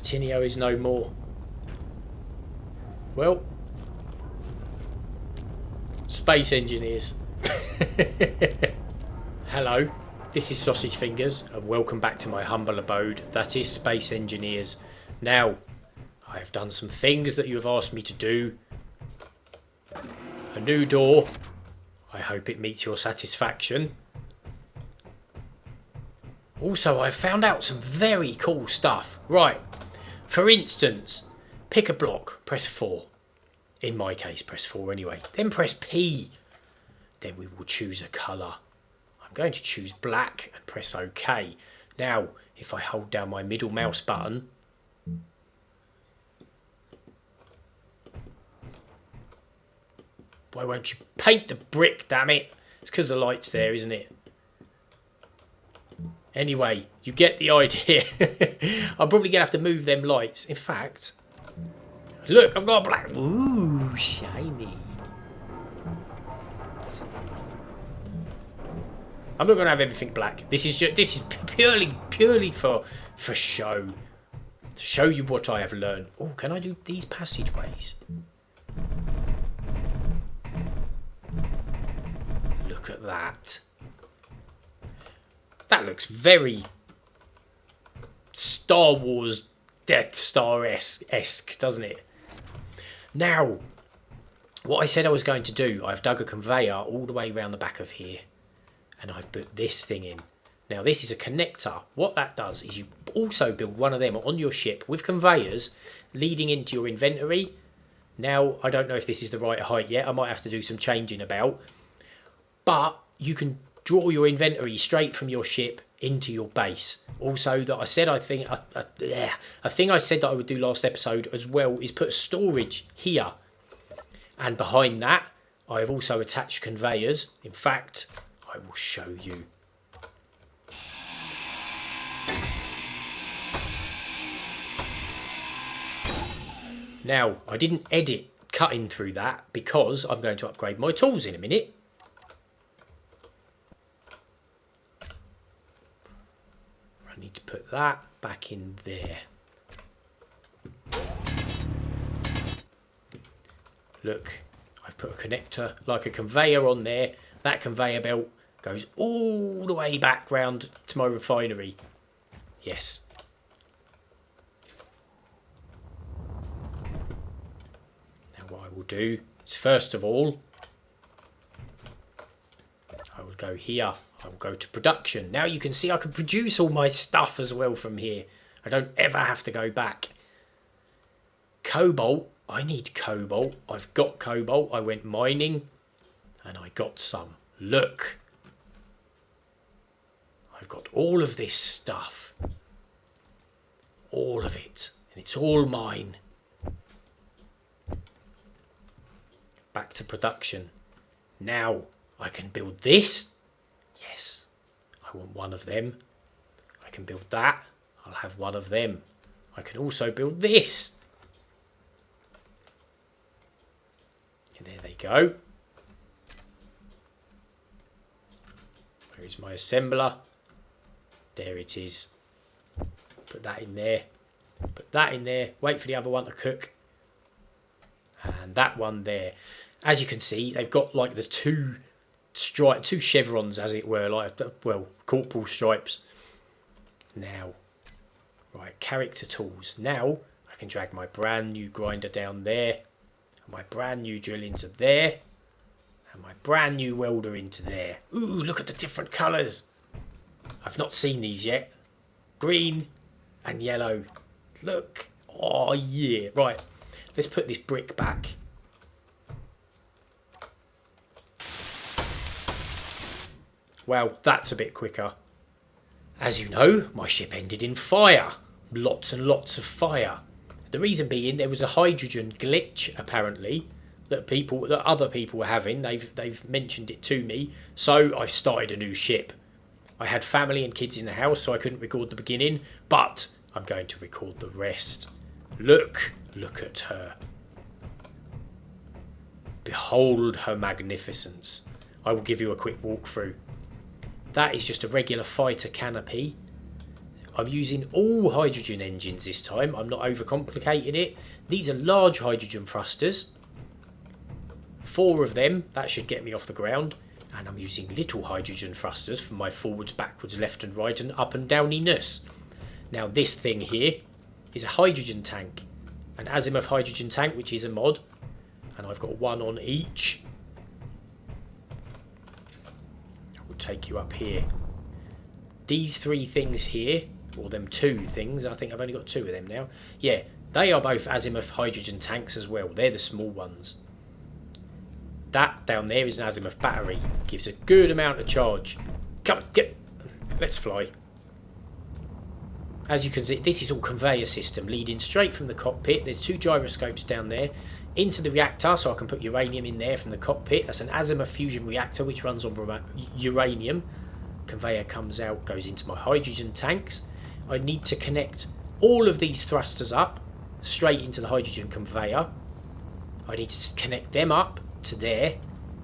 Platinio is no more. Well, space engineers. Hello, this is Sausage Fingers, and welcome back to my humble abode, that is Space Engineers. Now, I have done some things that you have asked me to do. A new door. I hope it meets your satisfaction. Also, I've found out some very cool stuff. Right, for instance, pick a block, press 4. In my case, press 4 anyway. Then press P. Then we will choose a colour. I'm going to choose black and press OK. Now, if I hold down my middle mouse button, why won't you paint the brick, damn it? It's because the light's there, isn't it? Anyway, you get the idea. I'm probably going to have to move them lights. In fact, look, I've got a black. Ooh, shiny. I'm not going to have everything black. This is purely for show. To show you what I have learned. Oh, can I do these passageways? Look at that. That looks very Star Wars Death Star-esque, doesn't it? Now, what I said I was going to do, I've dug a conveyor all the way around the back of here. And I've put this thing in. Now, this is a connector. What that does is you also build one of them on your ship with conveyors leading into your inventory. Now, I don't know if this is the right height yet. I might have to do some changing about. But you can draw your inventory straight from your ship into your base. Also, that I said a thing I said that I would do last episode as well is put storage here. And behind that, I have also attached conveyors. In fact, I will show you. Now, I didn't edit cutting through that because I'm going to upgrade my tools in a minute. I need to put that back in there. Look, I've put a connector like a conveyor on there. That conveyor belt goes all the way back round to my refinery. Yes. Now what I will do is first of all, I will go here. I will go to production. Now you can see I can produce all my stuff as well from here. I don't ever have to go back. Cobalt. I need cobalt. I've got cobalt. I went mining and I got some. Look. I've got all of this stuff. All of it. And it's all mine. Back to production. Now I can build this. Yes, I want one of them. I can build that. I'll have one of them. I can also build this. And there they go. Where is my assembler? There it is. Put that in there. Put that in there. Wait for the other one to cook. And that one there. As you can see, they've got like the two chevrons, as it were, like, well, corporal stripes. Now, right, character tools. Now, I can drag my brand new grinder down there, and my brand new drill into there, and my brand new welder into there. Ooh, look at the different colours. I've not seen these yet. Green and yellow. Look. Oh, yeah. Right, let's put this brick back. Well, that's a bit quicker. As you know, my ship ended in fire. Lots and lots of fire. The reason being there was a hydrogen glitch, apparently, that other people were having. They've mentioned it to me. So I've started a new ship. I had family and kids in the house, so I couldn't record the beginning, but I'm going to record the rest. Look at her. Behold her magnificence. I will give you a quick walkthrough. That is just a regular fighter canopy. I'm using all hydrogen engines this time. I'm not overcomplicating it. These are large hydrogen thrusters. 4 of them. That should get me off the ground. And I'm using little hydrogen thrusters for my forwards, backwards, left and right and up and downiness. Now this thing here is a hydrogen tank. An azimuth hydrogen tank, which is a mod. And I've got 1 on each. I will take you up here. These 3 things here, or them 2 things, I think I've only got 2 of them now. Yeah, they are both azimuth hydrogen tanks as well. They're the small ones. That down there is an azimuth battery. Gives a good amount of charge. Come on, let's fly. As you can see, this is all conveyor system leading straight from the cockpit. There's 2 gyroscopes down there into the reactor, so I can put uranium in there from the cockpit. That's an azimuth fusion reactor which runs on uranium. Conveyor comes out, goes into my hydrogen tanks. I need to connect all of these thrusters up straight into the hydrogen conveyor. I need to connect them up to there,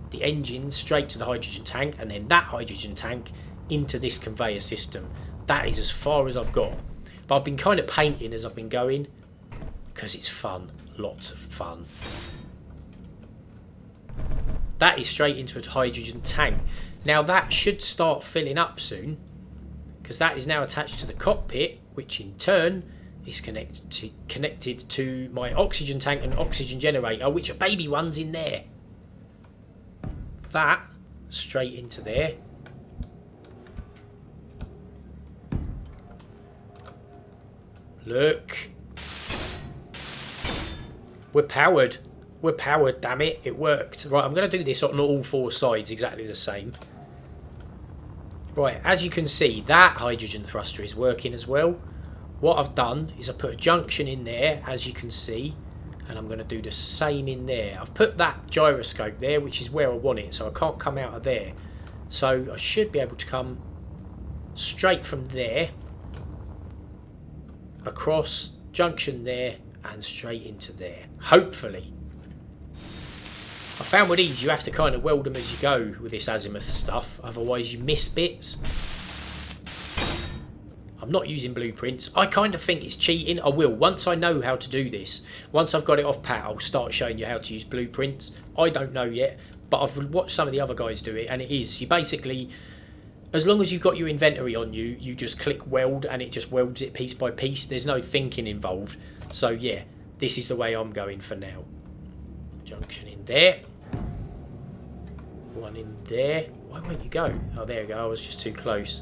the engines straight to the hydrogen tank, and then that hydrogen tank into this conveyor system. That is as far as I've got. But I've been kind of painting as I've been going because it's fun. Lots of fun. That is straight into a hydrogen tank. Now that should start filling up soon because that is now attached to the cockpit, which in turn is connected to my oxygen tank and oxygen generator, which are baby ones in there. That straight into there. Look. We're powered. We're powered, damn it. It worked. Right, I'm going to do this on all 4 sides exactly the same. Right, as you can see, that hydrogen thruster is working as well. What I've done is I put a junction in there, as you can see, and I'm going to do the same in there. I've put that gyroscope there, which is where I want it, so I can't come out of there. So I should be able to come straight from there, across, junction there, and straight into there. Hopefully. I found with these you have to kind of weld them as you go with this azimuth stuff, otherwise you miss bits. I'm not using blueprints. I kind of think it's cheating. I will. Once I know how to do this, once I've got it off pat, I'll start showing you how to use blueprints. I don't know yet, but I've watched some of the other guys do it, and it is. You basically, as long as you've got your inventory on you, you just click weld and it just welds it piece by piece. There's no thinking involved. So yeah, this is the way I'm going for now. Junction in there. 1 in there. Why won't you go? Oh, there we go. I was just too close.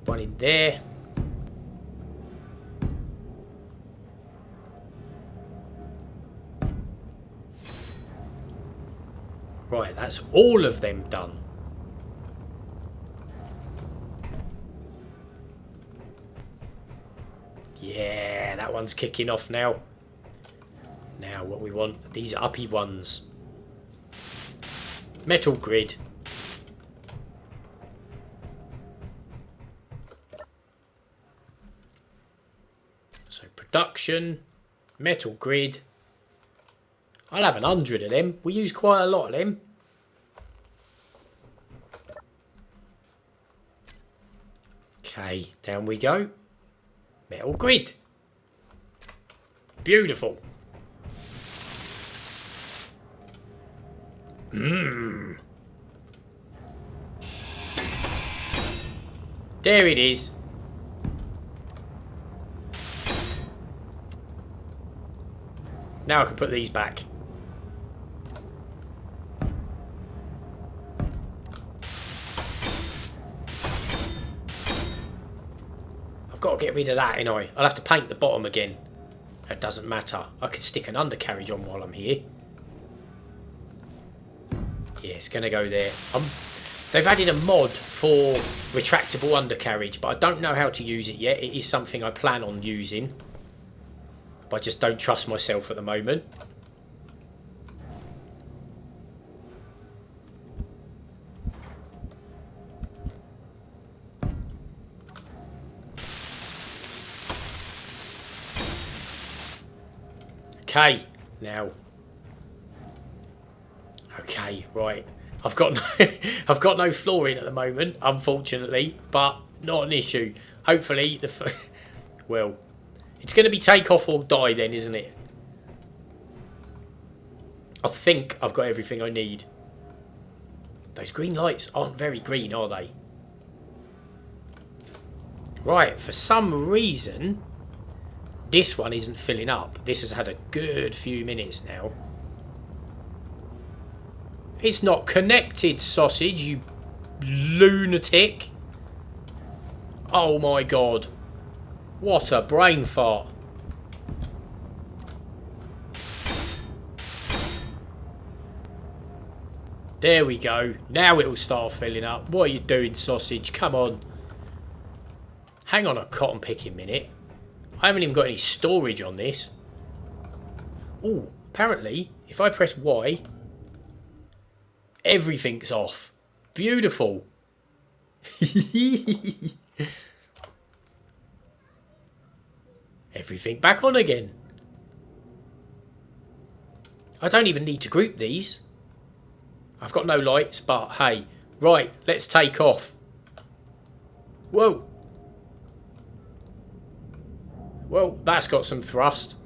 1 in there. Right, that's all of them done. Yeah, that one's kicking off now. Now what we want, these uppy ones. Metal grid. So production, metal grid. I'll have 100 of them. We use quite a lot of them. Okay, down we go. Metal grid. Beautiful. There it is. Now I can put these back. I've got to get rid of that, ain't I? I'll have to paint the bottom again. That doesn't matter. I can stick an undercarriage on while I'm here. Yeah, it's going to go there. They've added a mod for retractable undercarriage, but I don't know how to use it yet. It is something I plan on using, but I just don't trust myself at the moment. Okay, now. Okay, right. I've got no flooring at the moment, unfortunately, but not an issue. Hopefully, well, it's going to be take off or die then, isn't it? I think I've got everything I need. Those green lights aren't very green, are they? Right, for some reason, this one isn't filling up. This has had a good few minutes now. It's not connected, sausage, you lunatic. Oh my god. What a brain fart. There we go. Now it'll start filling up. What are you doing, sausage? Come on. Hang on a cotton picking minute. I haven't even got any storage on this. Oh, apparently, if I press Y, everything's off. Beautiful. Everything back on again. I don't even need to group these. I've got no lights, but hey. Right, let's take off. Whoa. Well, that's got some thrust.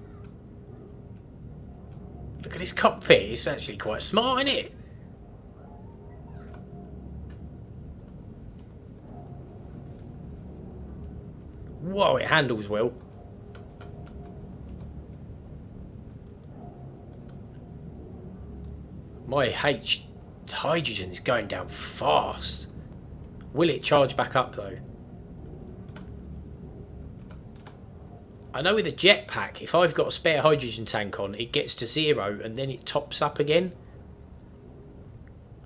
Look at this cockpit. It's actually quite smart, isn't it? Whoa, it handles well. My hydrogen is going down fast. Will it charge back up though? I know with a jetpack, if I've got a spare hydrogen tank on, it gets to 0 and then it tops up again.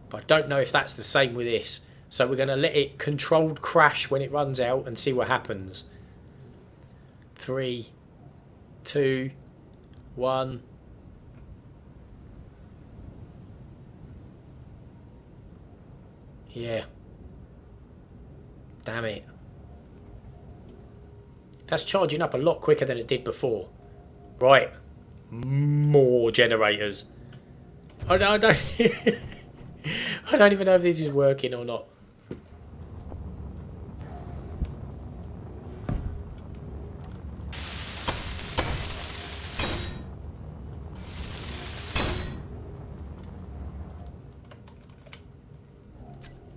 But I don't know if that's the same with this. So we're going to let it controlled crash when it runs out and see what happens. 3, 2, 1. Yeah. Damn it. That's charging up a lot quicker than it did before. Right. More generators. I don't I don't even know if this is working or not.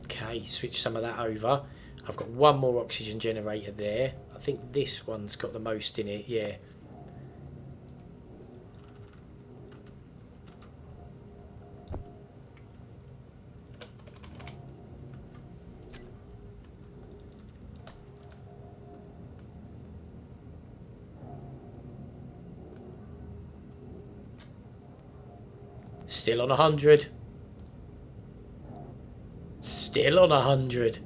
Okay, switch some of that over. I've got one more oxygen generator there. I think this one's got the most in it, yeah. Still on 100. Still on 100.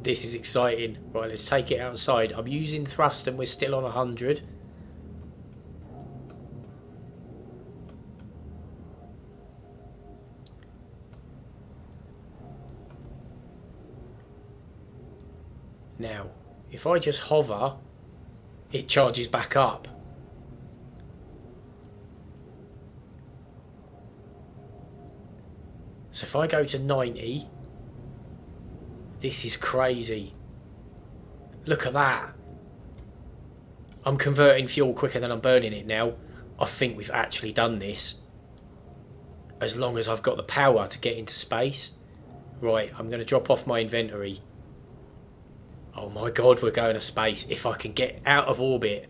This is exciting. Right, let's take it outside. I'm using thrust and we're still on 100. Now, if I just hover, it charges back up. So if I go to 90, this is crazy. Look at that. I'm converting fuel quicker than I'm burning it now. I think we've actually done this. As long as I've got the power to get into space. Right, I'm going to drop off my inventory. Oh my god, we're going to space. If I can get out of orbit.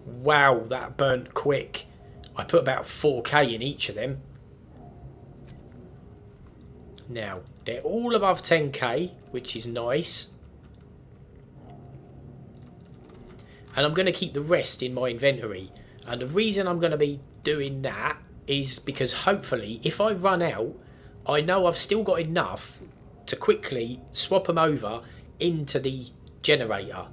Wow, that burnt quick. I put about 4k in each of them. Now, they're all above 10k, which is nice. And I'm going to keep the rest in my inventory. And the reason I'm going to be doing that is because hopefully, if I run out, I know I've still got enough to quickly swap them over into the generator.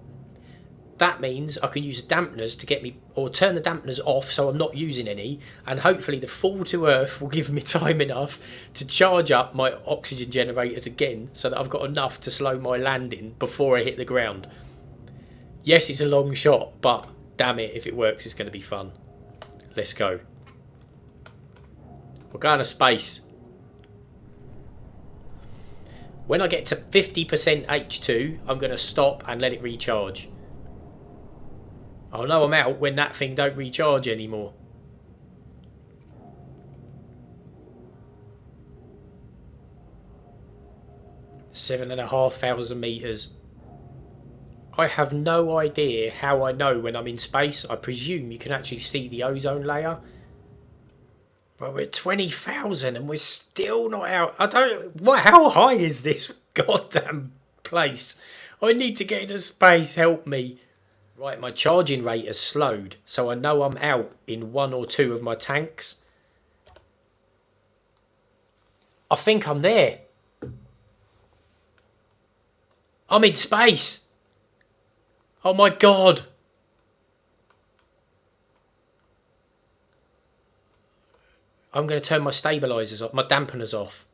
That means I can use dampeners to get me, or turn the dampeners off so I'm not using any, and hopefully the fall to earth will give me time enough to charge up my oxygen generators again so that I've got enough to slow my landing before I hit the ground. Yes, it's a long shot, but damn it, if it works, it's going to be fun. Let's go. We're going to space. When I get to 50% H2, I'm going to stop and let it recharge. I'll know I'm out when that thing don't recharge anymore. $7,500 meters. I have no idea how I know when I'm in space. I presume you can actually see the ozone layer. But we're at 20,000 and we're still not out. I don't... What? How high is this goddamn place? I need to get into space. Help me. Right, my charging rate has slowed. So I know I'm out in 1 or 2 of my tanks. I think I'm there. I'm in space. Oh my god. I'm going to turn my stabilizers off, my dampeners off.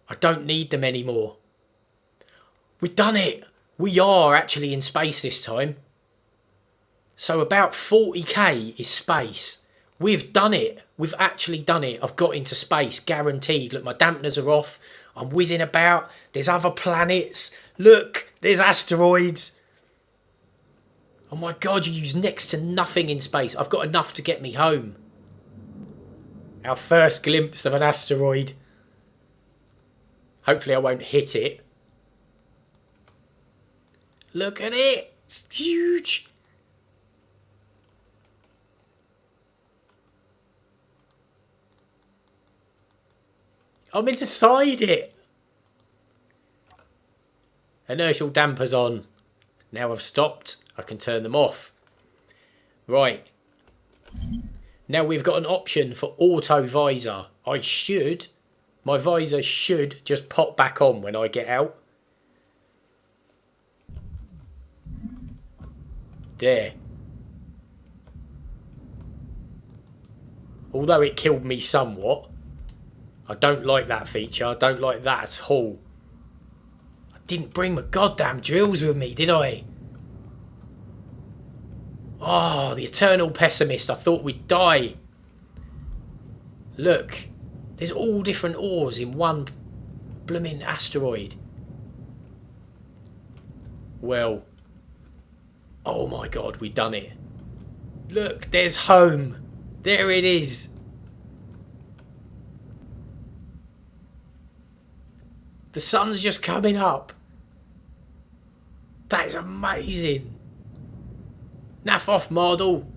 I don't need them anymore. We've done it. We are actually in space this time. So about 40k is space. We've done it. We've actually done it. I've got into space, guaranteed. Look, my dampeners are off. I'm whizzing about. There's other planets. Look, there's asteroids. Oh my god, you use next to nothing in space. I've got enough to get me home. Our first glimpse of an asteroid. Hopefully I won't hit it. Look at it. It's huge. I'm inside it. Inertial dampers on. Now I've stopped, I can turn them off. Right. Now we've got an option for auto visor. My visor should just pop back on when I get out. There. Although it killed me somewhat. I don't like that feature. I don't like that at all. I didn't bring my goddamn drills with me, did I? Oh, the eternal pessimist. I thought we'd die. Look. There's all different ores in one blooming asteroid. Well. Oh my god, we've done it. Look, there's home. There it is. The sun's just coming up. That is amazing. Naff off, model.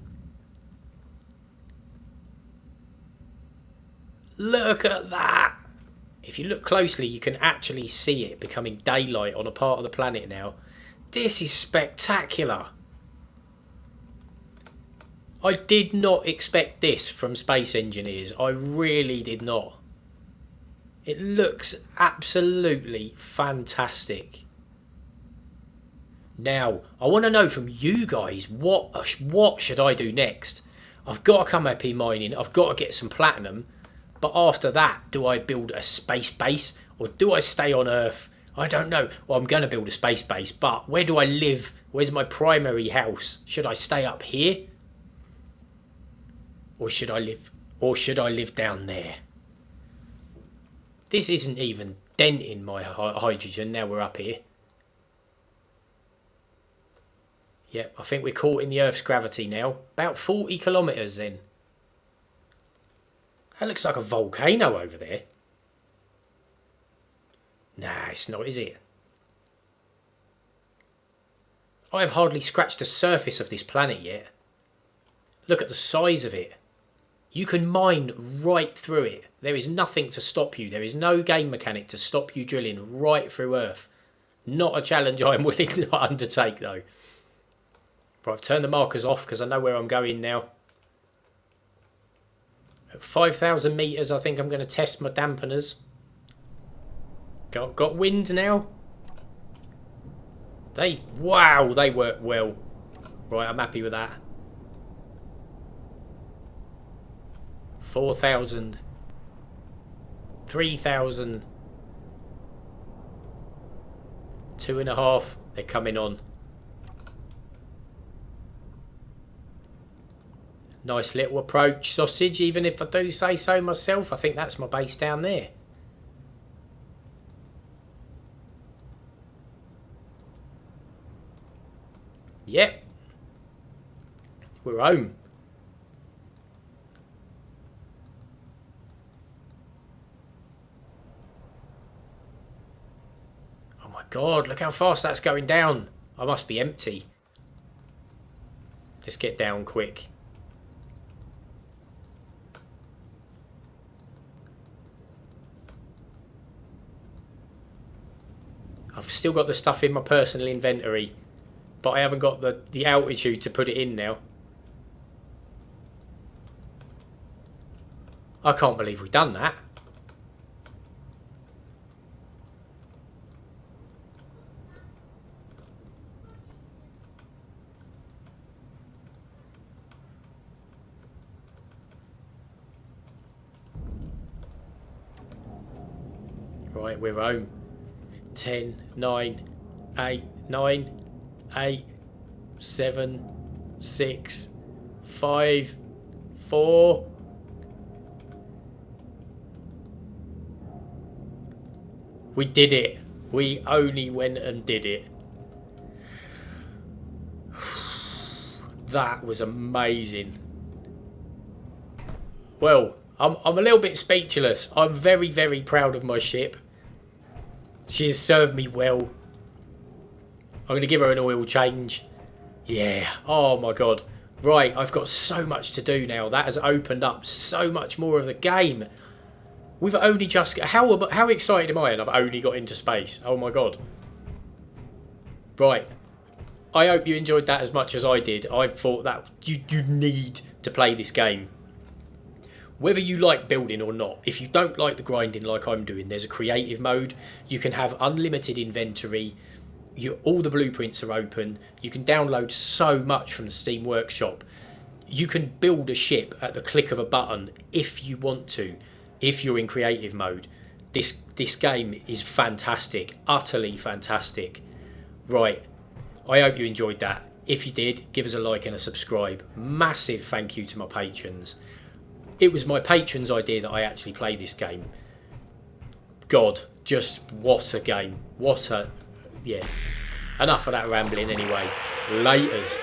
Look at that. If you look closely, you can actually see it becoming daylight on a part of the planet now. This is spectacular. I did not expect this from space engineers. I really did not. It looks absolutely fantastic. Now, I want to know from you guys, what should I do next? I've got to come up here mining. I've got to get some platinum. But after that, do I build a space base? Or do I stay on Earth? I don't know. Well, I'm going to build a space base. But where do I live? Where's my primary house? Should I stay up here? Or should I live down there? This isn't even denting my hydrogen. Now we're up here. Yep, I think we're caught in the Earth's gravity now. About 40 kilometres then. That looks like a volcano over there. Nah, it's not, is it? I have hardly scratched the surface of this planet yet. Look at the size of it. You can mine right through it. There is nothing to stop you. There is no game mechanic to stop you drilling right through Earth. Not a challenge I am willing to undertake though. Right, I've turned the markers off because I know where I'm going now. At 5,000 metres I think I'm going to test my dampeners. Got wind now. Wow, they work well. Right, I'm happy with that. 4,000. 3,000. 2.5. They're coming on. Nice little approach sausage, even if I do say so myself. I think that's my base down there. Yep. We're home. Oh my god, look how fast that's going down. I must be empty. Let's get down quick. I've still got the stuff in my personal inventory, but I haven't got the altitude to put it in now. I can't believe we've done that. Right, we're home. 10, 9, 8, 9, 8, 7, 6, 5, 4. We did it. We only went and did it. That was amazing. Well, I'm a little bit speechless. I'm very, very proud of my ship. She has served me well. I'm going to give her an oil change. Yeah. Oh my god. Right, I've got so much to do now. That has opened up so much more of the game. We've only just... How excited am I? And I've only got into space. Oh my god. Right. I hope you enjoyed that as much as I did. I thought that you need to play this game. Whether you like building or not, if you don't like the grinding like I'm doing, there's a creative mode. You can have unlimited inventory. All the blueprints are open. You can download so much from the Steam Workshop. You can build a ship at the click of a button if you want to, if you're in creative mode. This game is fantastic, utterly fantastic. Right, I hope you enjoyed that. If you did, give us a like and a subscribe. Massive thank you to my patrons. It was my patrons' idea that I actually play this game. God, just what a game. Yeah. Enough of that rambling anyway. Laters.